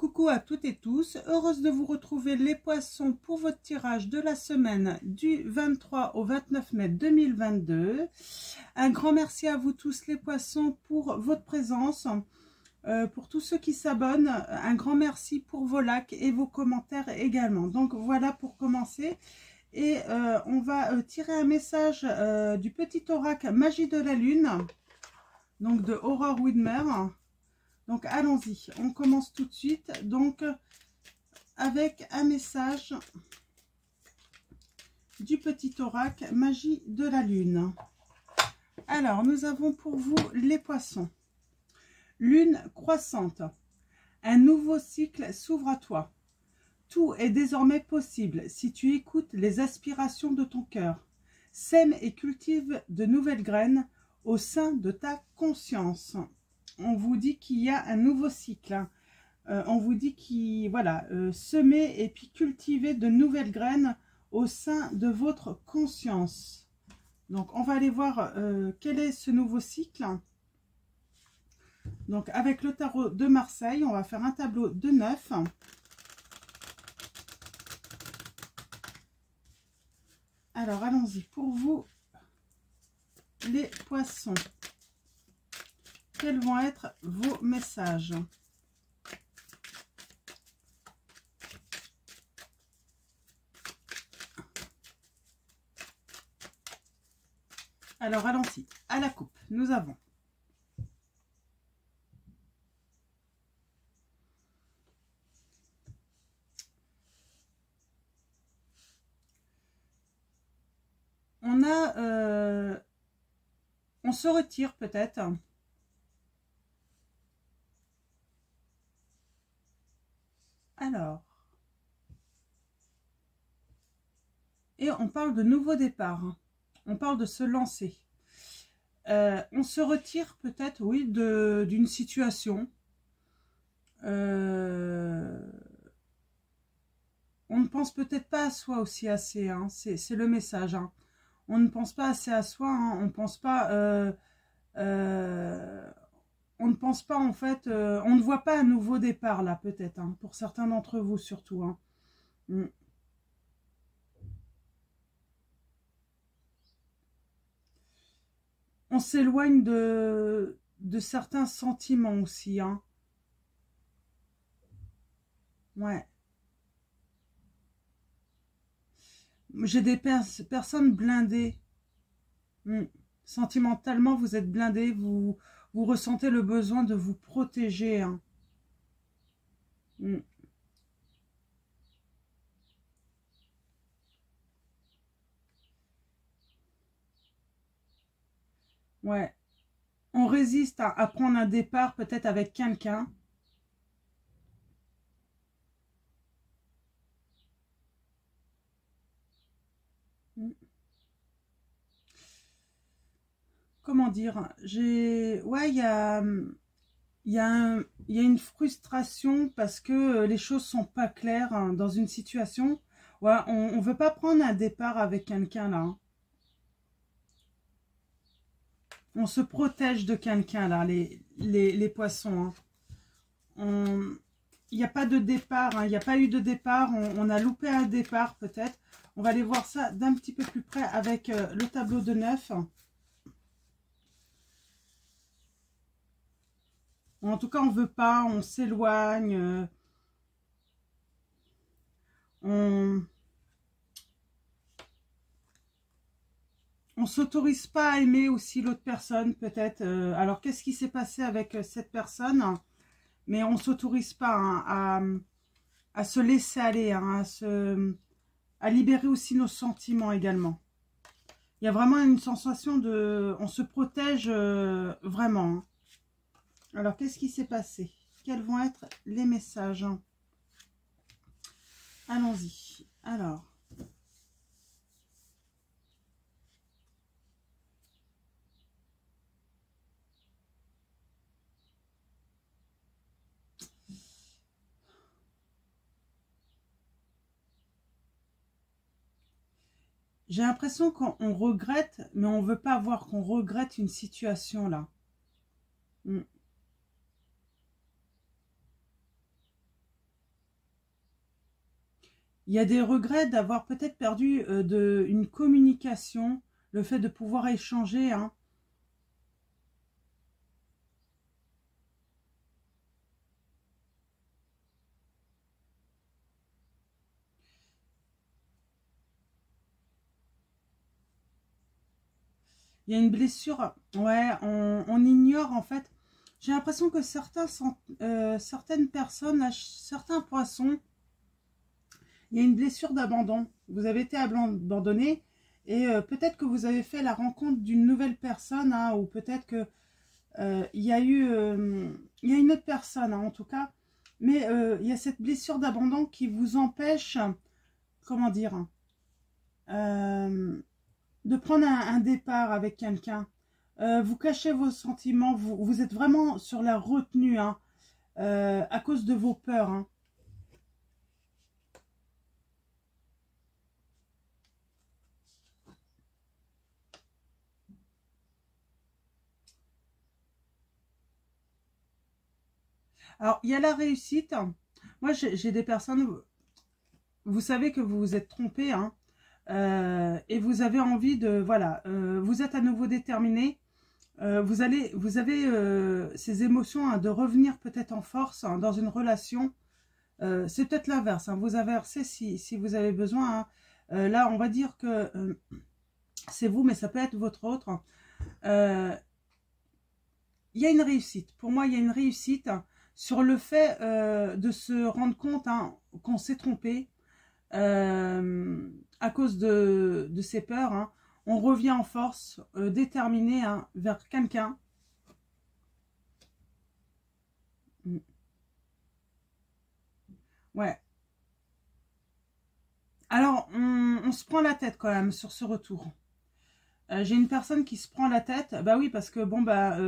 coucou à toutes et tous, heureuse de vous retrouver les poissons pour votre tirage de la semaine du 23 au 29 mai 2022. Un grand merci à vous tous les poissons pour votre présence, pour tous ceux qui s'abonnent, un grand merci pour vos likes et vos commentaires également. Donc voilà pour commencer. Et on va tirer un message du petit oracle Magie de la Lune, donc de Aurore Widmer. Donc allons-y, on commence tout de suite donc avec un message du petit oracle Magie de la Lune. Alors nous avons pour vous les poissons. Lune croissante, un nouveau cycle s'ouvre à toi. Tout est désormais possible si tu écoutes les aspirations de ton cœur. Sème et cultive de nouvelles graines au sein de ta conscience. On vous dit qu'il y a un nouveau cycle. On vous dit qu'il, voilà, semer et puis cultiver de nouvelles graines au sein de votre conscience. Donc, on va aller voir quel est ce nouveau cycle. Donc, avec le tarot de Marseille, on va faire un tableau de 9. Alors, allons-y. Pour vous, les poissons, quels vont être vos messages? Alors, allons-y. À la coupe, nous avons on se retire peut-être. Alors, et on parle de nouveau départ. On parle de se lancer. On se retire peut-être, oui, d'une situation. On ne pense peut-être pas à soi aussi assez. Hein. C'est le message. Hein. On ne pense pas assez à soi. Hein. On ne pense pas... on ne pense pas en fait... on ne voit pas un nouveau départ là peut-être. Hein, pour certains d'entre vous surtout. Hein. On s'éloigne de certains sentiments aussi. Hein. Ouais. J'ai des personnes blindées. Sentimentalement, vous êtes blindés. Vous ressentez le besoin de vous protéger. Hein. Ouais. On résiste à prendre un départ peut-être avec quelqu'un. Comment dire? Ouais, il y a une frustration parce que les choses sont pas claires hein, dans une situation. Ouais, on veut pas prendre un départ avec quelqu'un là. Hein. On se protège de quelqu'un là, les poissons. Hein. Il n'y a pas de départ, hein, il n'y a pas eu de départ, on a loupé un départ peut-être. On va aller voir ça d'un petit peu plus près avec le tableau de 9. En tout cas, on ne veut pas, on s'éloigne. On ne s'autorise pas à aimer aussi l'autre personne peut-être. Alors, qu'est-ce qui s'est passé avec cette personne? Mais on ne s'autorise pas hein, à se laisser aller, hein, à libérer aussi nos sentiments également. Il y a vraiment une sensation de... On se protège vraiment. Hein. Alors, qu'est-ce qui s'est passé? Quels vont être les messages? Allons-y. Alors. J'ai l'impression qu'on regrette, mais on ne veut pas voir qu'on regrette une situation là. Il y a des regrets d'avoir peut-être perdu une communication, le fait de pouvoir échanger, hein. Il y a une blessure, ouais, on ignore en fait. J'ai l'impression que certaines personnes, certains poissons, il y a une blessure d'abandon. Vous avez été abandonné et peut-être que vous avez fait la rencontre d'une nouvelle personne, hein, ou peut-être que il y a une autre personne, hein, en tout cas. Mais il y a cette blessure d'abandon qui vous empêche, comment dire, euh, de prendre un départ avec quelqu'un. Vous cachez vos sentiments, vous êtes vraiment sur la retenue, hein, à cause de vos peurs, hein. Alors, il y a la réussite. Moi, j'ai des personnes, vous savez que vous vous êtes trompé, hein, et vous avez envie de, voilà, vous êtes à nouveau déterminé. Vous avez ces émotions, hein, de revenir peut-être en force, hein, dans une relation. C'est peut-être l'inverse, hein, vous inversez si vous avez besoin, hein. Là, on va dire que c'est vous, mais ça peut être votre autre. Il y a une réussite. Pour moi, il y a une réussite sur le fait de se rendre compte, hein, qu'on s'est trompé à cause de ses peurs, hein. On revient en force, déterminé, hein, vers quelqu'un. Ouais. Alors, on se prend la tête quand même sur ce retour. J'ai une personne qui se prend la tête. Bah oui, parce que bon, bah,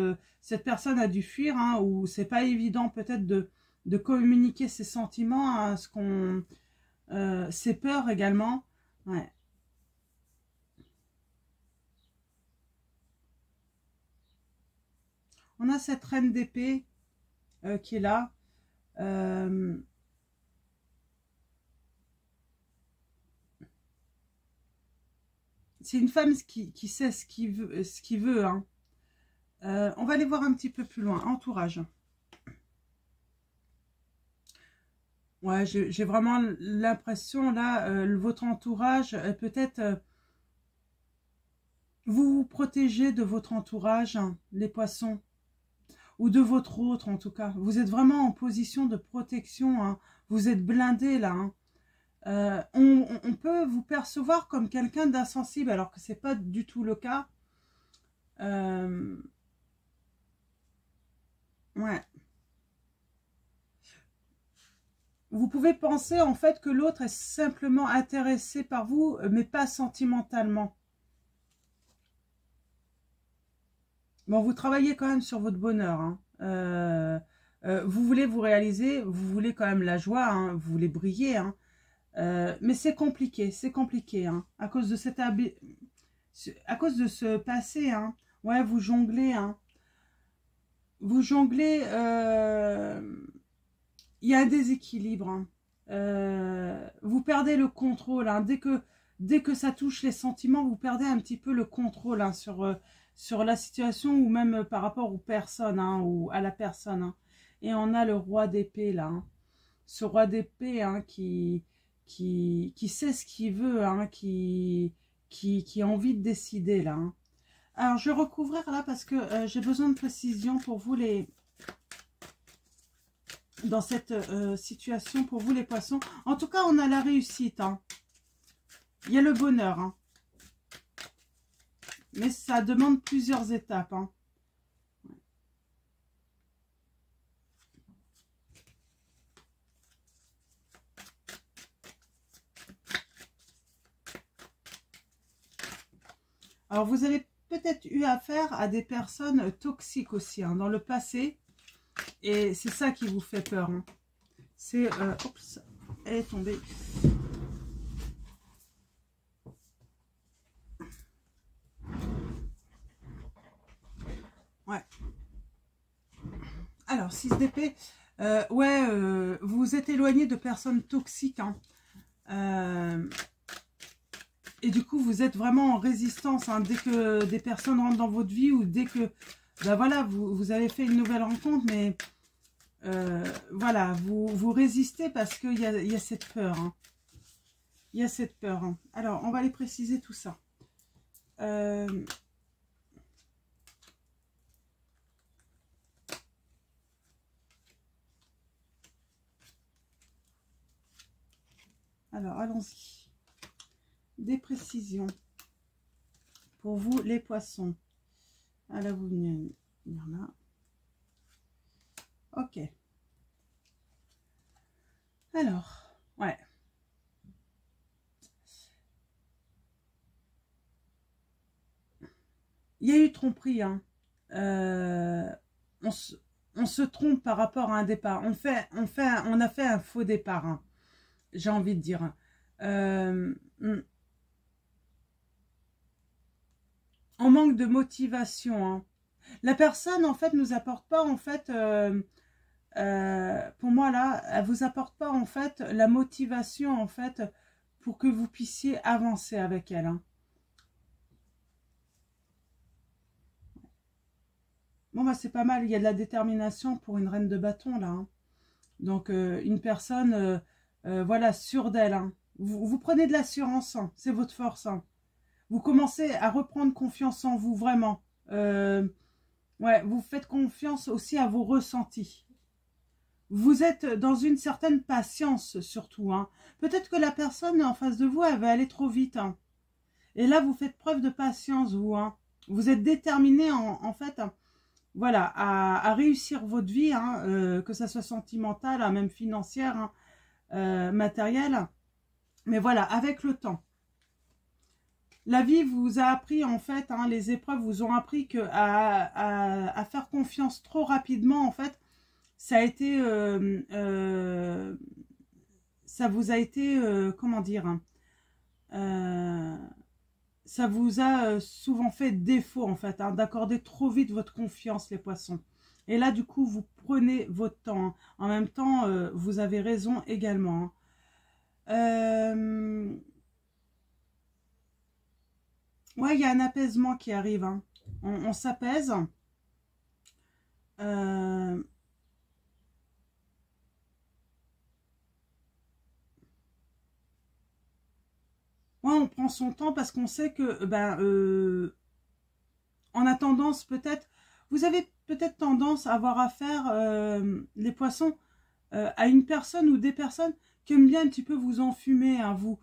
cette personne a dû fuir, hein, ou c'est pas évident peut-être de communiquer ses sentiments, hein, ses peurs également. Ouais. On a cette reine d'épée qui est là. Euh, c'est une femme qui sait ce qu'il veut, hein. On va aller voir un petit peu plus loin. Entourage. Ouais, j'ai vraiment l'impression, là, votre entourage, peut-être, vous vous protégez de votre entourage, hein, les poissons, ou de votre autre, en tout cas. Vous êtes vraiment en position de protection, hein. Vous êtes blindé, là, hein. On peut vous percevoir comme quelqu'un d'insensible, alors que c'est pas du tout le cas. Euh, ouais. Vous pouvez penser en fait que l'autre est simplement intéressé par vous, mais pas sentimentalement. Bon, vous travaillez quand même sur votre bonheur, hein. Vous voulez vous réaliser, vous voulez quand même la joie, hein, vous voulez briller, hein. Mais c'est compliqué, hein, à cause de à cause de ce passé, hein. Ouais, vous jonglez, hein. Vous jonglez, il y a un déséquilibre, hein. Vous perdez le contrôle, hein. Dès que ça touche les sentiments, vous perdez un petit peu le contrôle, hein, sur la situation, ou même par rapport aux personnes, hein, ou à la personne, hein. Et on a le roi d'épée là, hein. Ce roi d'épée, hein, qui sait ce qu'il veut, hein, qui a envie de décider là, hein. Alors je vais recouvrir là parce que j'ai besoin de précision pour vous dans cette situation, pour vous les poissons. En tout cas, on a la réussite, hein. Il y a le bonheur, hein. Mais ça demande plusieurs étapes, hein. Alors, vous avez peut-être eu affaire à des personnes toxiques aussi, hein, dans le passé. Et c'est ça qui vous fait peur, hein. C'est... oups, elle est tombée. Ouais. Alors, 6 d'épée. Ouais, vous vous êtes éloigné de personnes toxiques, hein. Et du coup, vous êtes vraiment en résistance, hein, dès que des personnes rentrent dans votre vie ou dès que, ben voilà, vous avez fait une nouvelle rencontre, mais voilà, vous résistez parce qu'il y a cette peur. Hein. Il y a cette peur. Hein. Alors, on va aller préciser tout ça. Alors, allons-y. Des précisions pour vous, les poissons. Ah là, vous venez là. Ok. Alors, ouais. Il y a eu tromperie. Hein. On se trompe par rapport à un départ. On a fait un faux départ. Hein, j'ai envie de dire. On manque de motivation. Hein. La personne, en fait, nous apporte pas, en fait, pour moi, là, elle vous apporte pas, en fait, la motivation, en fait, pour que vous puissiez avancer avec elle. Hein. Bon, bah, c'est pas mal. Il y a de la détermination pour une reine de bâton, là. Hein. Donc, une personne, voilà, sûre d'elle. Hein. Vous prenez de l'assurance. Hein. C'est votre force. Hein. Vous commencez à reprendre confiance en vous, vraiment. Ouais, vous faites confiance aussi à vos ressentis. Vous êtes dans une certaine patience, surtout. Hein. Peut-être que la personne en face de vous, elle va aller trop vite. Hein. Et là, vous faites preuve de patience, vous. Hein. Vous êtes déterminé, en fait, hein, voilà, à réussir votre vie, hein, que ça soit sentimentale, hein, même financière, hein, matérielle. Mais voilà, avec le temps. La vie vous a appris, en fait, hein, les épreuves vous ont appris que à faire confiance trop rapidement, en fait, ça a été, ça vous a été, comment dire, hein, ça vous a souvent fait défaut, en fait, hein, d'accorder trop vite votre confiance, les poissons. Et là, du coup, vous prenez votre temps. Hein. En même temps, vous avez raison également. Hein. Ouais, il y a un apaisement qui arrive. Hein. On s'apaise. Ouais, on prend son temps parce qu'on sait que, ben, on a tendance peut-être, vous avez peut-être tendance à avoir affaire, les poissons, à une personne ou des personnes qui aiment bien un petit peu vous enfumer, hein, vous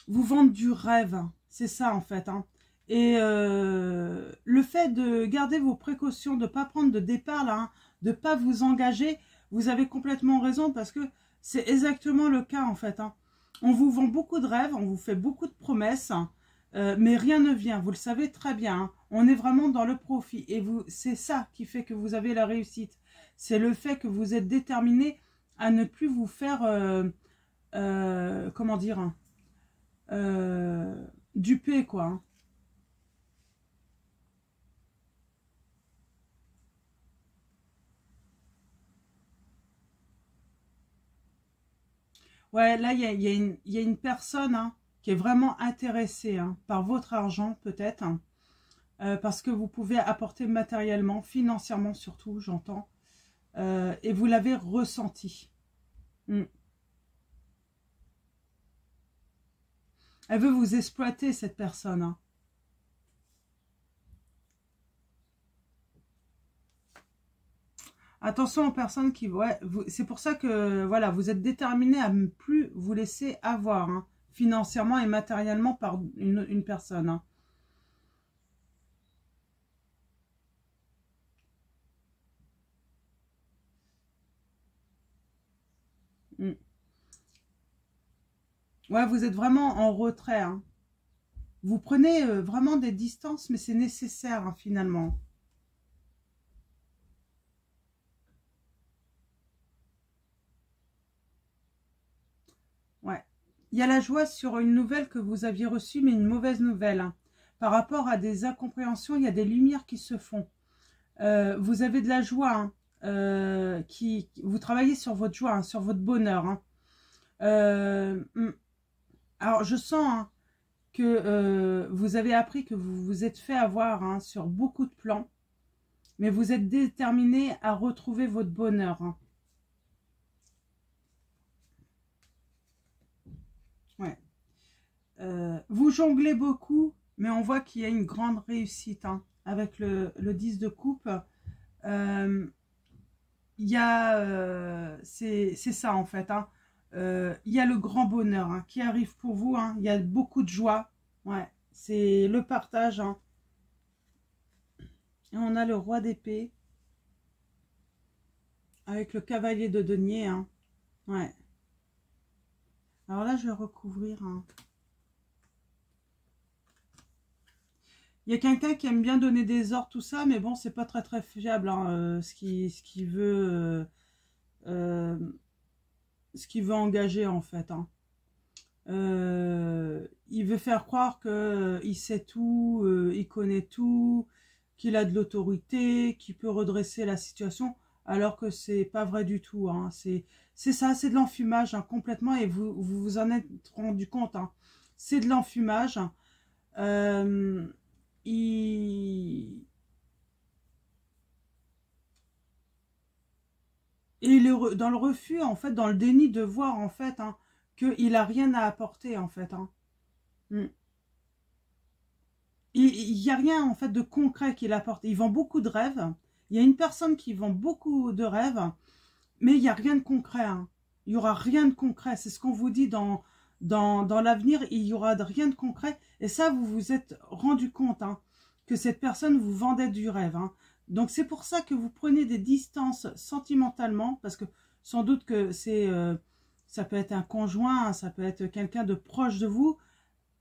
vendre du rêve. Hein. C'est ça, en fait. Hein. Et le fait de garder vos précautions, de ne pas prendre de départ, là, hein, de ne pas vous engager, vous avez complètement raison parce que c'est exactement le cas, en fait. Hein. On vous vend beaucoup de rêves, on vous fait beaucoup de promesses, hein, mais rien ne vient, vous le savez très bien. Hein. On est vraiment dans le profit et c'est ça qui fait que vous avez la réussite. C'est le fait que vous êtes déterminé à ne plus vous faire, comment dire, hein, duper, quoi. Hein. Ouais, là, il y a une personne, hein, qui est vraiment intéressée, hein, par votre argent, peut-être, hein, parce que vous pouvez apporter matériellement, financièrement surtout, j'entends, et vous l'avez ressenti. Mm. Elle veut vous exploiter, cette personne. Hein. Attention aux personnes qui... Ouais, c'est pour ça que voilà, vous êtes déterminé à ne plus vous laisser avoir, hein, financièrement et matériellement par une personne. Hein. Mm. Ouais, vous êtes vraiment en retrait. Hein. Vous prenez vraiment des distances, mais c'est nécessaire, hein, finalement. Ouais. Il y a la joie sur une nouvelle que vous aviez reçue, mais une mauvaise nouvelle. Hein. Par rapport à des incompréhensions, il y a des lumières qui se font. Vous avez de la joie. Hein, vous travaillez sur votre joie, hein, sur votre bonheur. Hein. Alors, je sens hein, que vous avez appris que vous vous êtes fait avoir hein, sur beaucoup de plans. Mais vous êtes déterminé à retrouver votre bonheur. Hein. Ouais. Vous jonglez beaucoup, mais on voit qu'il y a une grande réussite hein, avec le 10 de coupe. Il y a, c'est ça en fait. Hein. Il y a le grand bonheur hein, qui arrive pour vous. Hein. Il y a beaucoup de joie. Ouais, c'est le partage. Hein. Et on a le roi d'épée avec le cavalier de denier. Hein. Ouais. Alors là, je vais recouvrir. Hein. Il y a quelqu'un qui aime bien donner des ordres, tout ça, mais bon, c'est pas très fiable hein, ce qu'il veut, ce qu'il veut engager en fait. Hein. Il veut faire croire que il sait tout, il connaît tout, qu'il a de l'autorité, qu'il peut redresser la situation, alors que c'est pas vrai du tout. Hein. C'est ça, c'est de l'enfumage hein, complètement, et vous en êtes rendu compte. Hein. C'est de l'enfumage. Il... Et il est dans le refus, en fait, dans le déni de voir, en fait, hein, qu'il n'a rien à apporter, en fait. Hein. Il n'y a rien, en fait, de concret qu'il apporte. Il vend beaucoup de rêves. Il y a une personne qui vend beaucoup de rêves, mais il n'y a rien de concret. Hein. Il n'y aura rien de concret. C'est ce qu'on vous dit dans l'avenir. Il n'y aura rien de concret. Et ça, vous vous êtes rendu compte, hein, que cette personne vous vendait du rêve. Hein. Donc, c'est pour ça que vous prenez des distances sentimentalement, parce que sans doute que ça peut être un conjoint, ça peut être quelqu'un de proche de vous,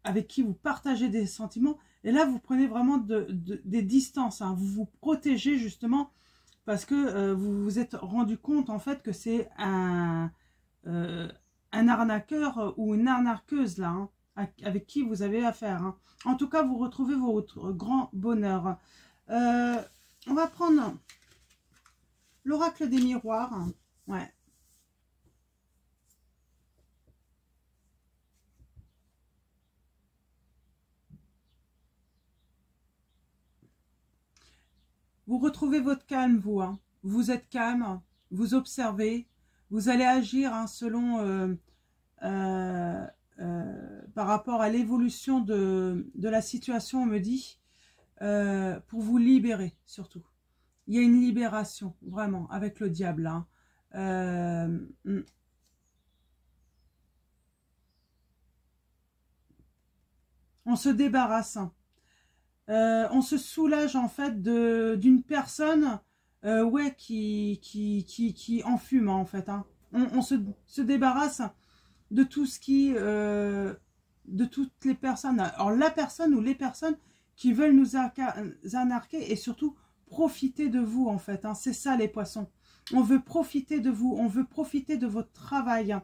avec qui vous partagez des sentiments. Et là, vous prenez vraiment des distances. Hein. Vous vous protégez justement parce que vous vous êtes rendu compte en fait que c'est un arnaqueur ou une arnaqueuse là, hein, avec qui vous avez affaire. Hein. En tout cas, vous retrouvez votre grand bonheur. On va prendre l'oracle des miroirs. Ouais. Vous retrouvez votre calme, vous. Hein. Vous êtes calme, vous observez, vous allez agir hein, selon par rapport à l'évolution de la situation, on me dit, pour vous libérer surtout. Il y a une libération, vraiment, avec le diable. Hein. On se débarrasse. Hein. On se soulage en fait d'une personne ouais, qui enfume en fait. Hein. On se débarrasse de tout ce qui... de toutes les personnes. Alors la personne ou les personnes qui veulent nous anarquer et surtout profiter de vous en fait. Hein. C'est ça les poissons. On veut profiter de vous. On veut profiter de votre travail.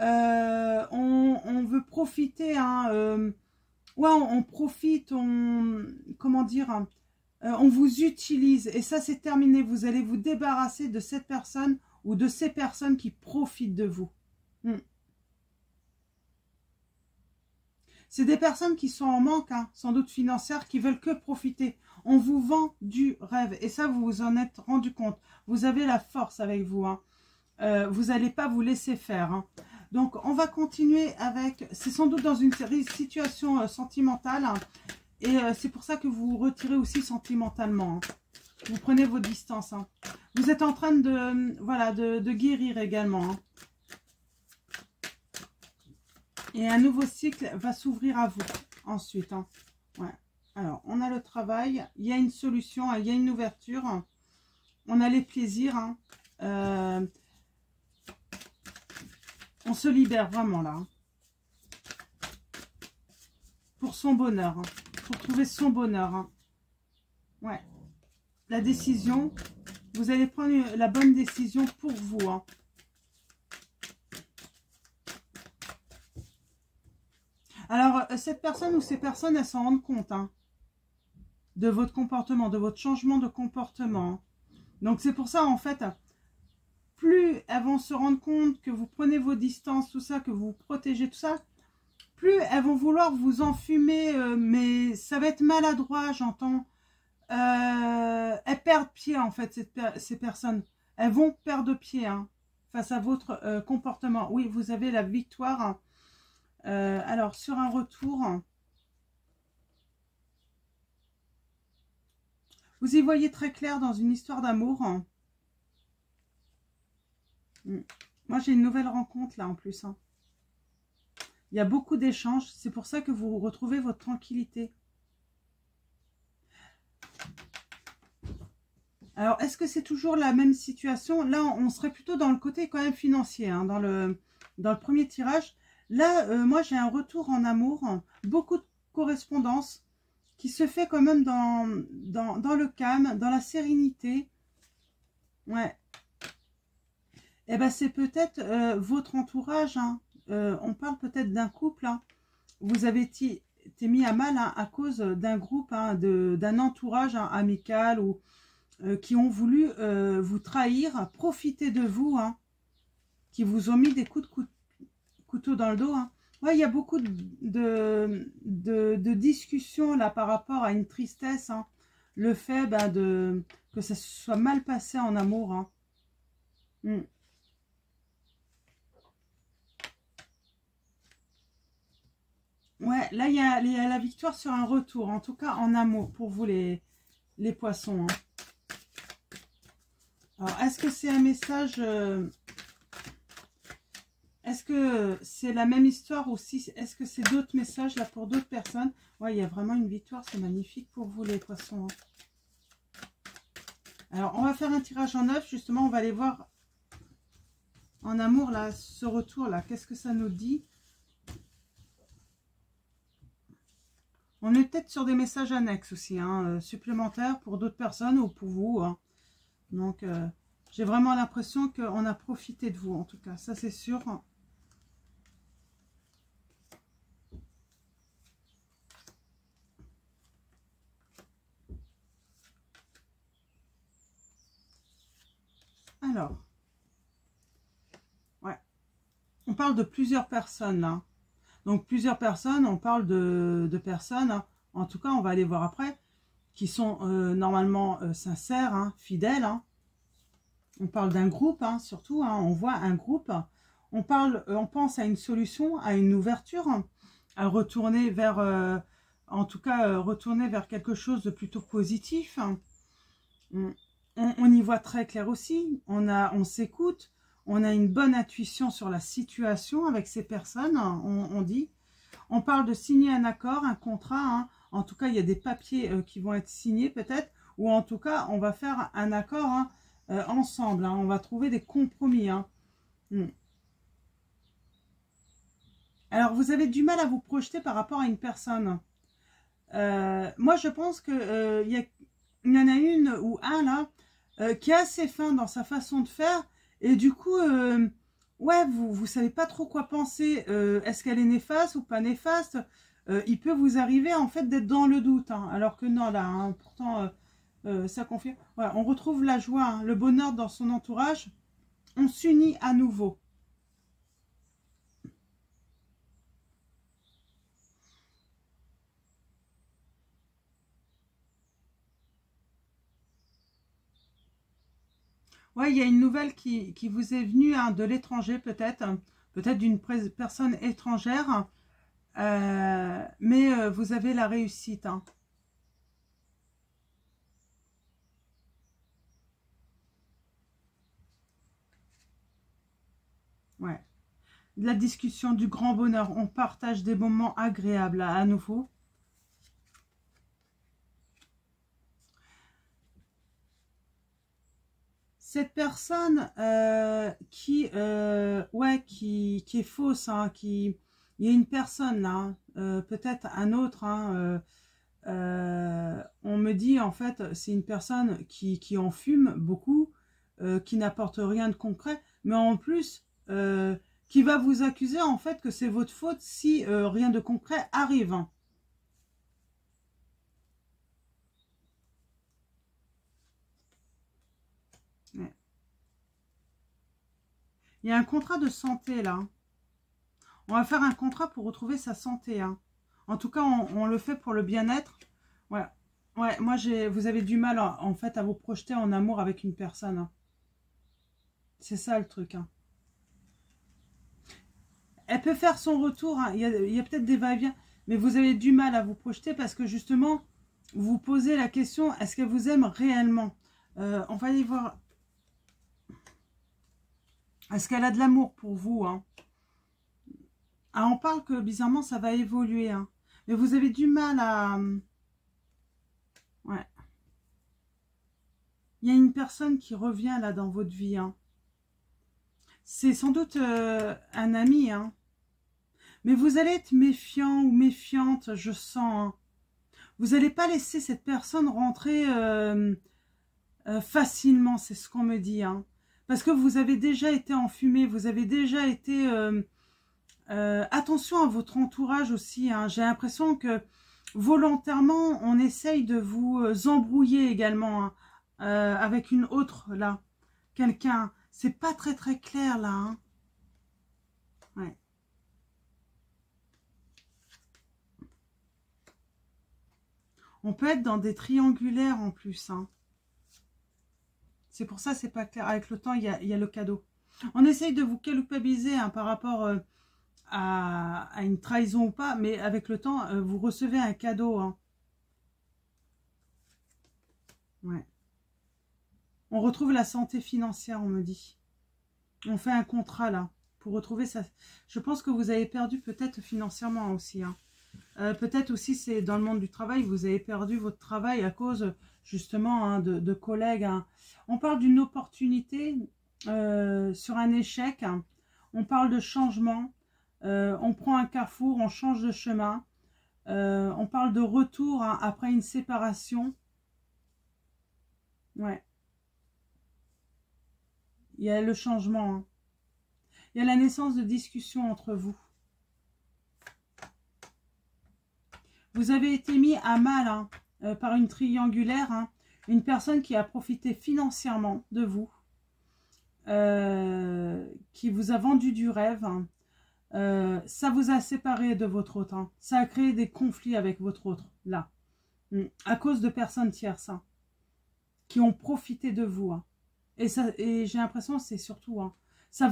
On veut profiter... Hein, ouais, on profite, comment dire, hein, on vous utilise et ça c'est terminé. Vous allez vous débarrasser de cette personne ou de ces personnes qui profitent de vous. C'est des personnes qui sont en manque, hein, sans doute financière, qui veulent que profiter. On vous vend du rêve et ça vous vous en êtes rendu compte. Vous avez la force avec vous. Hein. Vous n'allez pas vous laisser faire. Hein. Donc, on va continuer avec... C'est sans doute dans une situation sentimentale. Hein, et c'est pour ça que vous vous retirez aussi sentimentalement. Hein. Vous prenez vos distances. Hein. Vous êtes en train de, voilà, de guérir également. Hein. Et un nouveau cycle va s'ouvrir à vous ensuite. Hein. Ouais. Alors, on a le travail. Il y a une solution. Il y a une ouverture. On a les plaisirs. Hein. On se libère vraiment là. Hein. Pour son bonheur. Hein. Pour trouver son bonheur. Hein. Ouais. La décision. Vous allez prendre la bonne décision pour vous. Hein. Alors, cette personne ou ces personnes, elles s'en rendent compte. Hein, de votre comportement, de votre changement de comportement. Hein. Donc, c'est pour ça, en fait... Plus elles vont se rendre compte que vous prenez vos distances, tout ça, que vous protégez tout ça, plus elles vont vouloir vous enfumer, mais ça va être maladroit, j'entends. Elles perdent pied, en fait, ces personnes. Elles vont perdre pied hein, face à votre comportement. Oui, vous avez la victoire. Hein. Alors, sur un retour, vous y voyez très clair dans une histoire d'amour. Hein. Moi, j'ai une nouvelle rencontre, là, en plus. Hein. Il y a beaucoup d'échanges. C'est pour ça que vous retrouvez votre tranquillité. Alors, est-ce que c'est toujours la même situation? Là, on serait plutôt dans le côté quand même financier, hein, dans le premier tirage. Là, moi, j'ai un retour en amour, beaucoup de correspondance qui se fait quand même dans le calme, dans la sérénité. Ouais. Eh ben, c'est peut-être votre entourage. Hein. On parle peut-être d'un couple. Hein. Vous avez été mis à mal hein, à cause d'un groupe, hein, d'un entourage hein, amical ou qui ont voulu vous trahir, profiter de vous, hein, qui vous ont mis des coups de couteau dans le dos. Hein. Ouais, il y a beaucoup de discussions là par rapport à une tristesse. Hein. Le fait bah, que ça se soit mal passé en amour. Hein. Ouais, là, il y a la victoire sur un retour. En tout cas, en amour pour vous, les poissons. Hein. Alors, est-ce que c'est un message... Est-ce que c'est la même histoire aussi? Est-ce que c'est d'autres messages là pour d'autres personnes? Ouais, il y a vraiment une victoire. C'est magnifique pour vous, les poissons. Hein. Alors, on va faire un tirage en neuf. Justement, on va aller voir en amour, là, ce retour-là. Qu'est-ce que ça nous dit? On est peut-être sur des messages annexes aussi, hein, supplémentaires pour d'autres personnes ou pour vous. Hein. Donc, j'ai vraiment l'impression qu'on a profité de vous, en tout cas. Ça, c'est sûr. Alors, ouais. On parle de plusieurs personnes, là. Donc, plusieurs personnes, on parle de personnes, hein, en tout cas, on va aller voir après, qui sont normalement sincères, hein, fidèles. Hein. On parle d'un groupe, hein, surtout, hein, on voit un groupe. On pense à une solution, à une ouverture, à retourner vers, en tout cas, retourner vers quelque chose de plutôt positif. Hein. On y voit très clair aussi, on s'écoute, on a une bonne intuition sur la situation avec ces personnes, on dit. On parle de signer un accord, un contrat, hein. En tout cas, il y a des papiers qui vont être signés peut-être, ou en tout cas, on va faire un accord hein, ensemble, hein. On va trouver des compromis. Hein. Alors, vous avez du mal à vous projeter par rapport à une personne. Moi, je pense que il y en a une ou un là, qui est assez fin dans sa façon de faire, et du coup, ouais, vous savez pas trop quoi penser. Est-ce qu'elle est néfaste ou pas néfaste? Il peut vous arriver en fait d'être dans le doute, hein, alors que non, là, hein, pourtant, ça confirme. Voilà, on retrouve la joie, hein, le bonheur dans son entourage. On s'unit à nouveau. Ouais, il y a une nouvelle qui vous est venue hein, de l'étranger peut-être, peut-être d'une personne étrangère, mais vous avez la réussite. Hein. Ouais. De la discussion, du grand bonheur, on partage des moments agréables à nouveau. Cette personne ouais, qui est fausse, hein, il y a une personne là, peut-être un autre, hein, on me dit en fait, c'est une personne qui en fume beaucoup, qui n'apporte rien de concret, mais en plus, qui va vous accuser en fait que c'est votre faute si rien de concret arrive. Hein. Ouais. Il y a un contrat de santé là. On va faire un contrat pour retrouver sa santé. Hein. En tout cas, on le fait pour le bien-être. Voilà. Ouais, moi, vous avez du mal, en fait, à vous projeter en amour avec une personne. Hein. C'est ça, le truc. Hein. Elle peut faire son retour. Hein. Il y a peut-être des va-et-vient. Mais vous avez du mal à vous projeter parce que, justement, vous vous posez la question, est-ce qu'elle vous aime réellement? On va y voir. Est-ce qu'elle a de l'amour pour vous? Hein? Ah, on parle que, bizarrement, ça va évoluer. Hein. Mais vous avez du mal à... Ouais. Il y a une personne qui revient là dans votre vie. Hein. C'est sans doute un ami. Hein. Mais vous allez être méfiant ou méfiante, je sens. Hein. Vous n'allez pas laisser cette personne rentrer facilement, c'est ce qu'on me dit. Hein. Parce que vous avez déjà été enfumé, vous avez déjà été... attention à votre entourage aussi. Hein. J'ai l'impression que volontairement, on essaye de vous embrouiller également hein, avec une autre, là. Quelqu'un. C'est pas très très clair, là. Hein. Ouais. On peut être dans des triangulaires en plus. Hein. C'est pour ça c'est pas clair. Avec le temps, il y a le cadeau. On essaye de vous culpabiliser hein, par rapport à une trahison ou pas, mais avec le temps, vous recevez un cadeau. Hein. Ouais. On retrouve la santé financière, on me dit. On fait un contrat là, pour retrouver ça. Je pense que vous avez perdu peut-être financièrement aussi. Hein. Peut-être aussi c'est dans le monde du travail, vous avez perdu votre travail à cause justement hein, de collègues. Hein. On parle d'une opportunité sur un échec. Hein. On parle de changement. On prend un carrefour, on change de chemin. On parle de retour hein, après une séparation. Ouais. Il y a le changement. Hein. Il y a la naissance de discussions entre vous. Vous avez été mis à mal hein, par une triangulaire. Hein, une personne qui a profité financièrement de vous. Qui vous a vendu du rêve. Hein. Ça vous a séparé de votre autre. Hein. Ça a créé des conflits avec votre autre. Là. À cause de personnes tierces. Hein, qui ont profité de vous. Hein. Et j'ai l'impression que c'est surtout, hein, ça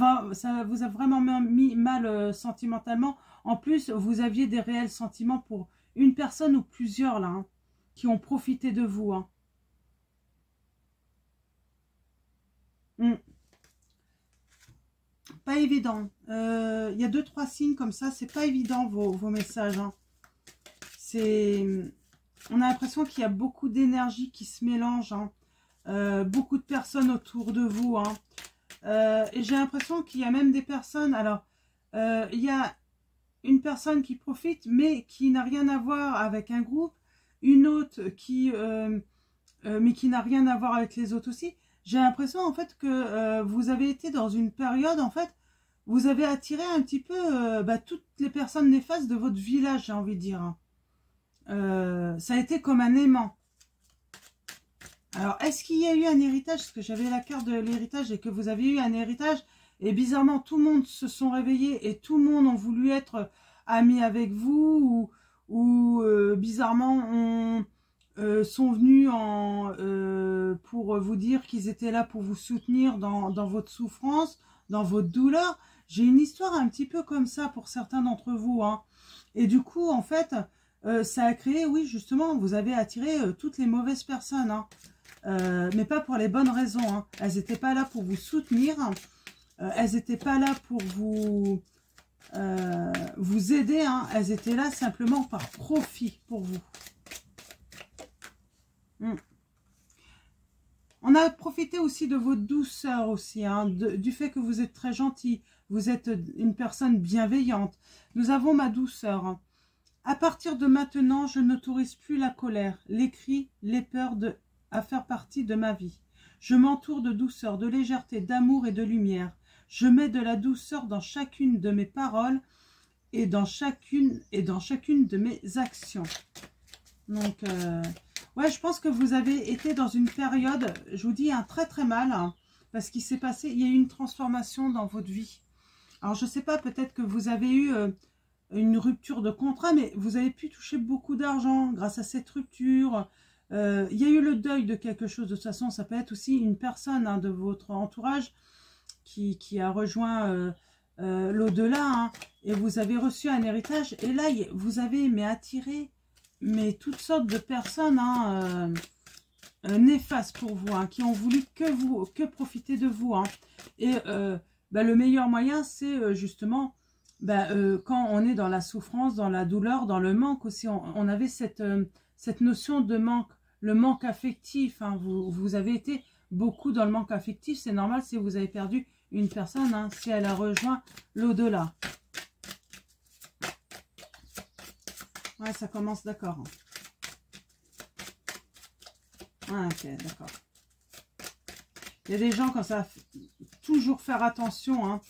vous a vraiment mis mal sentimentalement. En plus, vous aviez des réels sentiments pour une personne ou plusieurs là, hein, qui ont profité de vous. Hein. Pas évident. Il y a 2-3 signes comme ça, c'est pas évident vos messages. Hein. On a l'impression qu'il y a beaucoup d'énergie qui se mélange. Hein. Beaucoup de personnes autour de vous. Hein. Et j'ai l'impression qu'il y a même des personnes... Alors, il y a une personne qui profite, mais qui n'a rien à voir avec un groupe. Une autre qui... mais qui n'a rien à voir avec les autres aussi. J'ai l'impression, en fait, que vous avez été dans une période, en fait, vous avez attiré un petit peu toutes les personnes néfastes de votre village, j'ai envie de dire. Hein. Ça a été comme un aimant. Alors, est-ce qu'il y a eu un héritage? Parce que j'avais la carte de l'héritage et que vous avez eu un héritage. Et bizarrement, tout le monde se sont réveillés et tout le monde a voulu être amis avec vous. Ou bizarrement, sont venus pour vous dire qu'ils étaient là pour vous soutenir dans votre souffrance, dans votre douleur. J'ai une histoire un petit peu comme ça pour certains d'entre vous. Hein. Et du coup, en fait, ça a créé, oui, justement, vous avez attiré toutes les mauvaises personnes. Hein. Mais pas pour les bonnes raisons. Hein. Elles n'étaient pas là pour vous soutenir. Elles n'étaient pas là pour vous aider. Hein. Elles étaient là simplement par profit pour vous. On a profité aussi de votre douceur aussi. Hein, du fait que vous êtes très gentil. Vous êtes une personne bienveillante. Nous avons ma douceur. Hein. À partir de maintenant, je n'autorise plus la colère, les cris, les peurs à faire partie de ma vie. Je m'entoure de douceur, de légèreté, d'amour et de lumière. Je mets de la douceur dans chacune de mes paroles et dans chacune de mes actions. Donc, ouais, je pense que vous avez été dans une période, je vous dis, très très mal, hein, parce qu'il s'est passé, il y a eu une transformation dans votre vie. Alors, je ne sais pas, peut-être que vous avez eu une rupture de contrat, mais vous avez pu toucher beaucoup d'argent grâce à cette rupture. Il y a eu le deuil de quelque chose. De toute façon, ça peut être aussi une personne de votre entourage qui a rejoint l'au-delà. Hein, et vous avez reçu un héritage. Et là, vous avez attiré toutes sortes de personnes néfastes pour vous, qui ont voulu que profiter de vous. Hein. Et le meilleur moyen, c'est justement quand on est dans la souffrance, dans la douleur, dans le manque aussi. On avait cette notion de manque, le manque affectif. Hein. Vous avez été beaucoup dans le manque affectif. C'est normal si vous avez perdu une personne, hein, si elle a rejoint l'au-delà. Ouais, ça commence, d'accord. Ah, ok, d'accord. Il y a des gens comme ça, toujours faire attention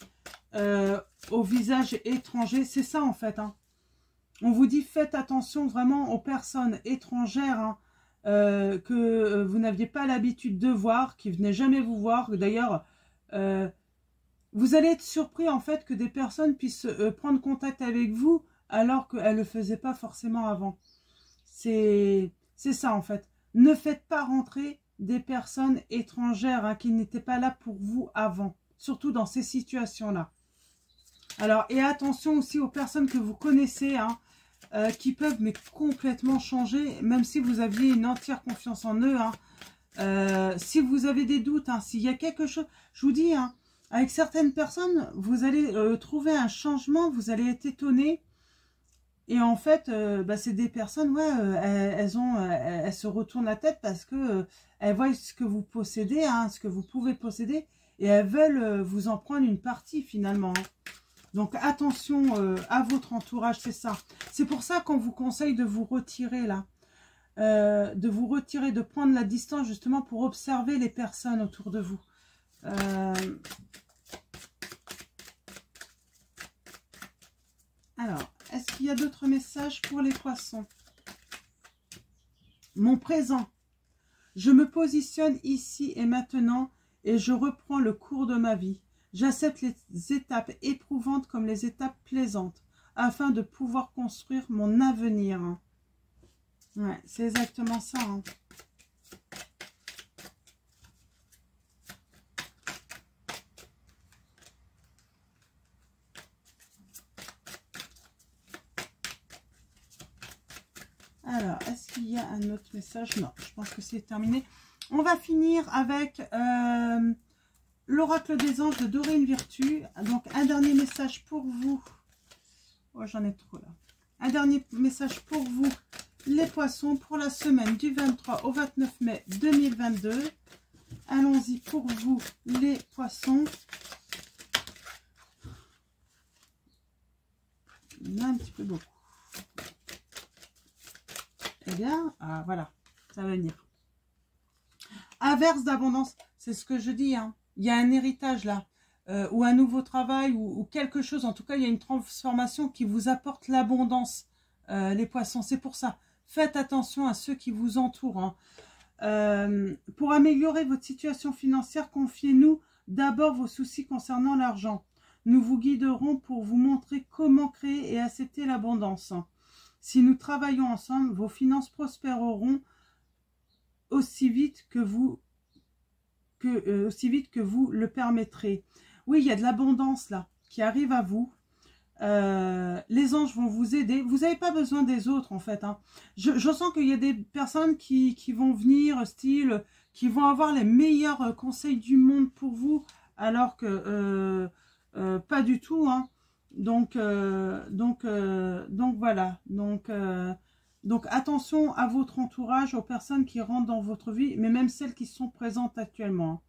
au visage étranger. C'est ça en fait. Hein. On vous dit faites attention vraiment aux personnes étrangères que vous n'aviez pas l'habitude de voir, qui ne venaient jamais vous voir. D'ailleurs, vous allez être surpris en fait que des personnes puissent prendre contact avec vous alors qu'elles ne le faisaient pas forcément avant. C'est ça en fait. Ne faites pas rentrer des personnes étrangères qui n'étaient pas là pour vous avant, surtout dans ces situations-là. Alors, et attention aussi aux personnes que vous connaissez, qui peuvent complètement changer, même si vous aviez une entière confiance en eux. Si vous avez des doutes, s'il y a quelque chose, je vous dis, avec certaines personnes, vous allez trouver un changement, vous allez être étonné. Et en fait, c'est des personnes, elles se retournent la tête parce que elles voient ce que vous possédez, ce que vous pouvez posséder, et elles veulent vous en prendre une partie finalement. Donc attention à votre entourage, c'est ça. C'est pour ça qu'on vous conseille de vous retirer là, de prendre la distance justement pour observer les personnes autour de vous. Alors, est-ce qu'il y a d'autres messages pour les poissons? Mon présent. Je me positionne ici et maintenant et je reprends le cours de ma vie. J'accepte les étapes éprouvantes comme les étapes plaisantes afin de pouvoir construire mon avenir. Ouais, c'est exactement ça. Alors, est-ce qu'il y a un autre message? Non, je pense que c'est terminé. On va finir avec l'oracle des anges de Dorine Virtue. Donc, un dernier message pour vous. Oh, j'en ai trop là. Un dernier message pour vous, les poissons, pour la semaine du 23 au 29 mai 2022. Allons-y pour vous, les poissons. Il y en a un petit peu beaucoup. Eh bien, voilà, ça va venir. Averse d'abondance, c'est ce que je dis. Il y a un héritage là, ou un nouveau travail, ou quelque chose. En tout cas, il y a une transformation qui vous apporte l'abondance, les poissons. C'est pour ça. Faites attention à ceux qui vous entourent. Pour améliorer votre situation financière, confiez-nous d'abord vos soucis concernant l'argent. Nous vous guiderons pour vous montrer comment créer et accepter l'abondance. Si nous travaillons ensemble, vos finances prospéreront aussi vite que vous le permettrez. Oui, il y a de l'abondance là qui arrive à vous. Les anges vont vous aider. Vous n'avez pas besoin des autres en fait. Je sens qu'il y a des personnes qui vont venir, qui vont avoir les meilleurs conseils du monde pour vous, alors que pas du tout. Donc voilà. Donc attention à votre entourage, aux personnes qui rentrent dans votre vie, mais même celles qui sont présentes actuellement.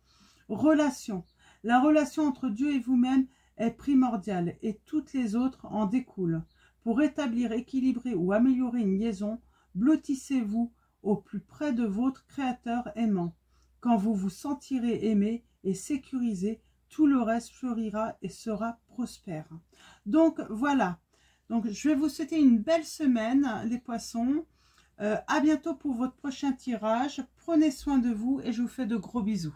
Relation. La relation entre Dieu et vous-même est primordiale et toutes les autres en découlent. Pour établir, équilibrer ou améliorer une liaison, blottissez-vous au plus près de votre Créateur aimant. Quand vous vous sentirez aimé et sécurisé, tout le reste fleurira et sera prospère. Donc voilà. Donc je vais vous souhaiter une belle semaine, les poissons. À bientôt pour votre prochain tirage. Prenez soin de vous et je vous fais de gros bisous.